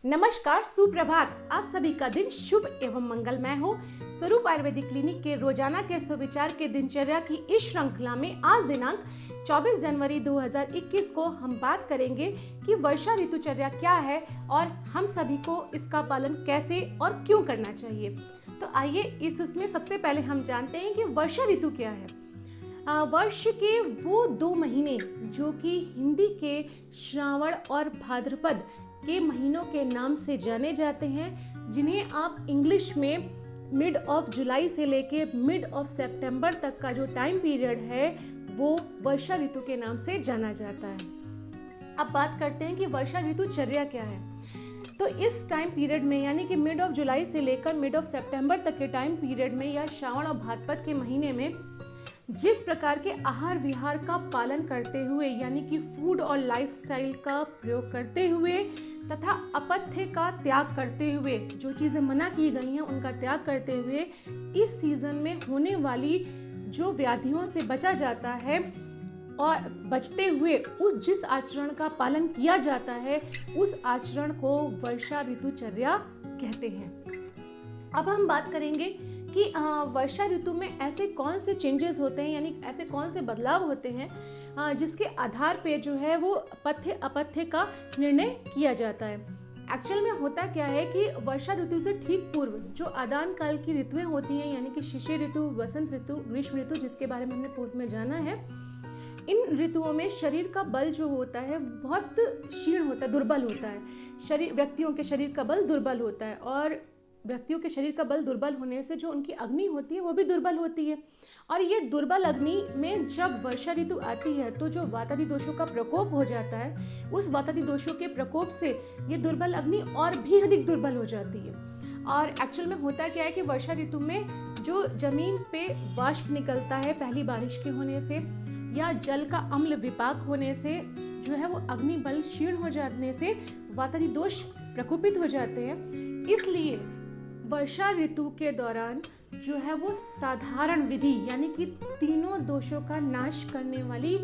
नमस्कार, सुप्रभात। आप सभी का दिन शुभ एवं मंगलमय हो। स्वरूप आयुर्वेदिक क्लिनिक के रोजाना के सुविचार के दिनचर्या की इस श्रृंखला में आज दिनांक 24 जनवरी 2021 को हम बात करेंगे कि वर्षा ऋतुचर्या क्या है और हम सभी को इसका पालन कैसे और क्यों करना चाहिए। तो आइए उसमें सबसे पहले हम जानते हैं कि वर्षा ऋतु क्या है। वर्ष के वो 2 महीने जो कि हिंदी के श्रावण और भाद्रपद के महीनों के नाम से जाने जाते हैं, जिन्हें आप इंग्लिश में मिड ऑफ जुलाई से लेके मिड ऑफ सितंबर तक का जो टाइम पीरियड है वो वर्षा ऋतु के नाम से जाना जाता है। अब बात करते हैं कि वर्षा ऋतुचर्या क्या है। तो इस टाइम पीरियड में यानी कि मिड ऑफ जुलाई से लेकर मिड ऑफ सितंबर तक के टाइम पीरियड में या श्रावण और भाद्रपद के महीने में जिस प्रकार के आहार विहार का पालन करते हुए यानी कि फूड और लाइफस्टाइल का प्रयोग करते हुए तथा अपथ्य का त्याग करते हुए, जो चीज़ें मना की गई हैं उनका त्याग करते हुए इस सीजन में होने वाली जो व्याधियों से बचा जाता है और बचते हुए उस जिस आचरण का पालन किया जाता है उस आचरण को वर्षा ऋतुचर्या कहते हैं। अब हम बात करेंगे कि वर्षा ऋतु में ऐसे कौन से चेंजेस होते हैं यानी ऐसे कौन से बदलाव होते हैं जिसके आधार पे जो है वो पथ्य अपथ्य का निर्णय किया जाता है। एक्चुअल में होता क्या है कि वर्षा ऋतु से ठीक पूर्व जो आदान काल की ऋतुएं होती हैं यानी कि शिशिर ऋतु, वसंत ऋतु, ग्रीष्म ऋतु, जिसके बारे में हमने पूर्व में जाना है, इन ऋतुओं में शरीर का बल जो होता है बहुत क्षीण होता है, दुर्बल होता है। व्यक्तियों के शरीर का बल दुर्बल होता है और व्यक्तियों के शरीर का बल दुर्बल होने से जो उनकी अग्नि होती है वो भी दुर्बल होती है। और ये दुर्बल अग्नि में जब वर्षा ऋतु आती है तो जो वातादि दोषों का प्रकोप हो जाता है, उस वातादि दोषों के प्रकोप से ये दुर्बल अग्नि और भी अधिक दुर्बल हो जाती है। और एक्चुअल में होता क्या है कि वर्षा ऋतु में जो जमीन पे वाष्प निकलता है पहली बारिश के होने से या जल का अम्ल विपाक होने से जो है वो अग्नि बल क्षीण हो जाने से वातादि दोष प्रकोपित हो जाते हैं। इसलिए वर्षा ऋतु के दौरान जो है वो साधारण विधि यानी कि तीनों दोषों का नाश करने वाली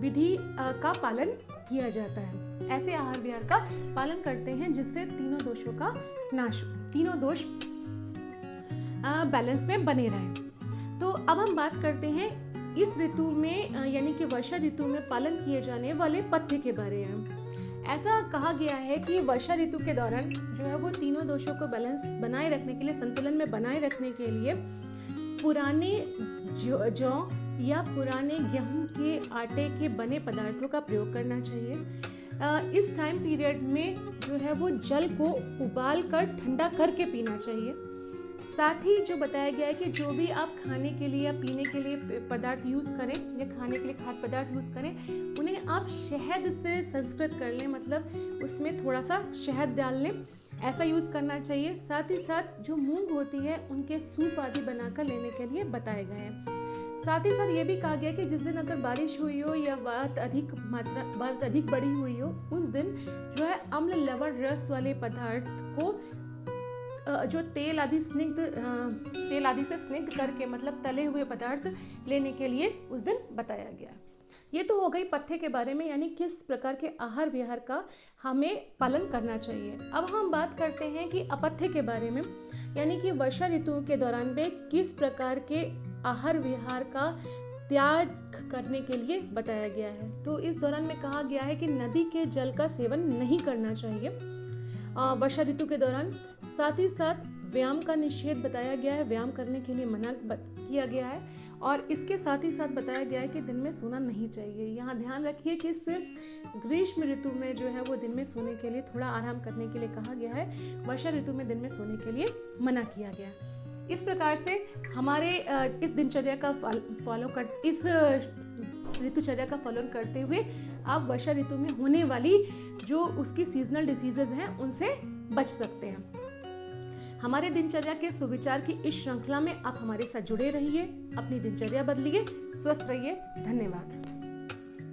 विधि का पालन किया जाता है। ऐसे आहार विहार का पालन करते हैं जिससे तीनों दोषों का नाश, तीनों दोष बैलेंस में बने रहें। तो अब हम बात करते हैं इस ऋतु में यानी कि वर्षा ऋतु में पालन किए जाने वाले पथ्य के बारे में। ऐसा कहा गया है कि वर्षा ऋतु के दौरान जो है वो तीनों दोषों को बैलेंस बनाए रखने के लिए, संतुलन में बनाए रखने के लिए पुराने जौ या पुराने गेहूं के आटे के बने पदार्थों का प्रयोग करना चाहिए। इस टाइम पीरियड में जो है वो जल को उबाल कर ठंडा करके पीना चाहिए। साथ ही जो बताया गया है कि जो भी आप खाने के लिए या पीने के लिए पदार्थ यूज़ करें या खाने के लिए खाद्य पदार्थ यूज़ करें, उन्हें आप शहद से संस्कृत कर लें, मतलब उसमें थोड़ा सा शहद डाल लें, ऐसा यूज़ करना चाहिए। साथ ही साथ जो मूंग होती है उनके सूप आदि बनाकर लेने के लिए बताए गए हैं। साथ ही साथ ये भी कहा गया कि जिस दिन अगर बारिश हुई हो या बात अधिक बड़ी हुई हो, उस दिन जो है अम्ल लवण रस वाले पदार्थ को जो तेल आदि से स्निग्ध करके मतलब तले हुए पदार्थ लेने के लिए उस दिन बताया गया। ये तो हो गई पथ्य के बारे में यानी किस प्रकार के आहार विहार का हमें पालन करना चाहिए। अब हम बात करते हैं कि अपथ्य के बारे में, यानी कि वर्षा ऋतु के दौरान में किस प्रकार के आहार विहार का त्याग करने के लिए बताया गया है। तो इस दौरान में कहा गया है कि नदी के जल का सेवन नहीं करना चाहिए वर्षा ऋतु के दौरान। साथ ही साथ व्यायाम का निषेध बताया गया है, व्यायाम करने के लिए मना किया गया है। और इसके साथ ही साथ बताया गया है कि दिन में सोना नहीं चाहिए। यहाँ ध्यान रखिए कि सिर्फ ग्रीष्म ऋतु में जो है वो दिन में सोने के लिए, थोड़ा आराम करने के लिए कहा गया है, वर्षा ऋतु में दिन में सोने के लिए मना किया गया। इस प्रकार से हमारे इस दिनचर्या का इस ऋतुचर्या का पालन करते हुए आप वर्षा ऋतु में होने वाली जो उसकी सीजनल डिसीजेज हैं उनसे बच सकते हैं। हमारे दिनचर्या के सुविचार की इस श्रृंखला में आप हमारे साथ जुड़े रहिए, अपनी दिनचर्या बदलिए, स्वस्थ रहिए। धन्यवाद।